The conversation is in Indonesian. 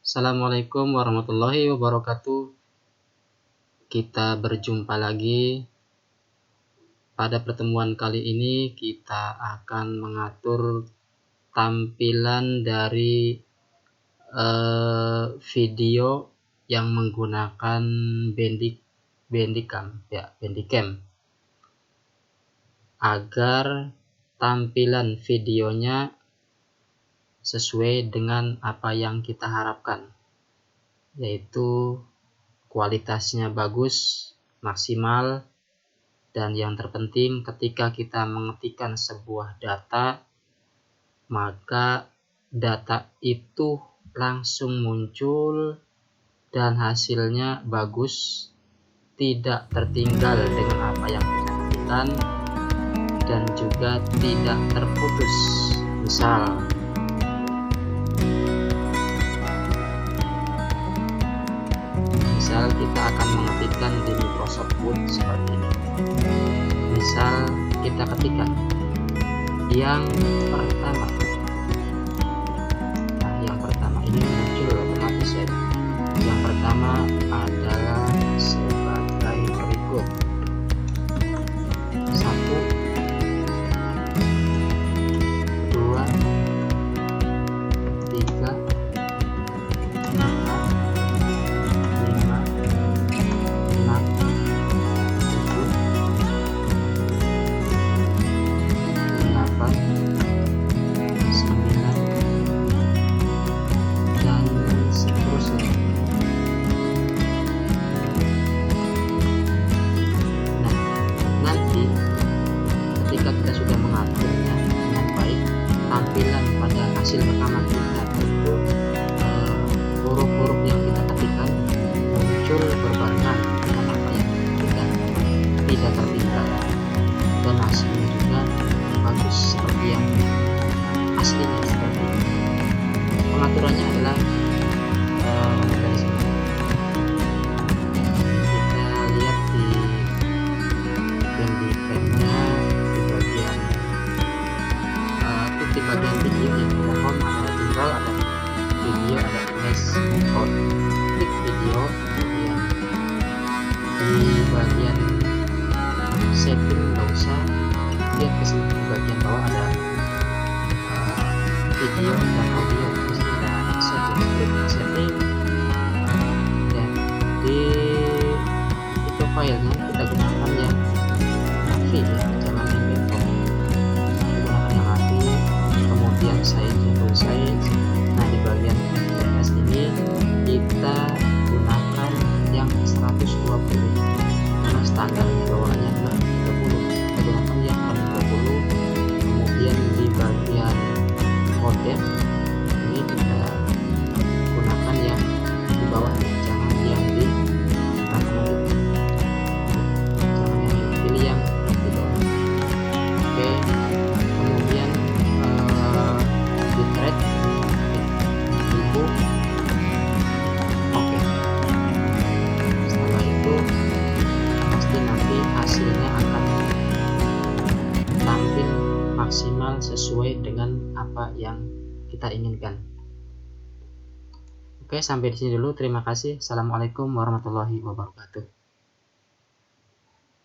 Assalamualaikum warahmatullahi wabarakatuh. Kita berjumpa lagi. Pada pertemuan kali ini kita akan mengatur tampilan dari video yang menggunakan Bandicam agar tampilan videonya sesuai dengan apa yang kita harapkan, yaitu kualitasnya bagus, maksimal, dan yang terpenting ketika kita mengetikkan sebuah data, maka data itu langsung muncul dan hasilnya bagus, tidak tertinggal dengan apa yang kita ketikkan, dan juga tidak terputus. Misal kita akan mengetikkan di Microsoft Word seperti ini. Misal kita ketikkan yang pertama. Nah, yang pertama ini muncul otomatis ya. Yang pertama adalah sebagai berikut. 1, 2, 3, 4, 5, 6, 7, 8, 9, dan seterusnya. Nah, nanti ketika kita sudah mengaturnya dengan baik, tampilan pada hasil rekaman kita itu huruf-huruf yang kita ketikkan muncul berbarengan dengan apa yang kita tidak tertinggal, dan hasilnya juga bagus seperti yang aslinya seperti ini. Pengaturannya adalah dari sini. Kita lihat di Bandicam-nya di bagian video yang ada home, ada judul, ada video, ada flash record. Klik video, kemudian di bagian setting nggak usah lihat ke sini, di bagian bawah ada video dan audio. Di sini ada setting, klik setting, dan di itu filenya kita gunakan yang AVI ya, jangan yang laptop. Kita gunakan yang AVI, kemudian size full size. Nah, di bagian fps ini kita gunakan yang 120 karena standarnya bawaannya adalah 30. Kita gunakan yang 30. Kemudian di bagian modem ini kita gunakan yang di bawah, jangan yang di kanan, jangan yang ini, pilih yang di bawah. Oke, kemudian bitrate 1000. Oke, setelah itu pasti nanti hasilnya akan tampil maksimal sesuai dengan apa yang kita inginkan. Oke, sampai di sini dulu. Terima kasih. Assalamualaikum warahmatullahi wabarakatuh.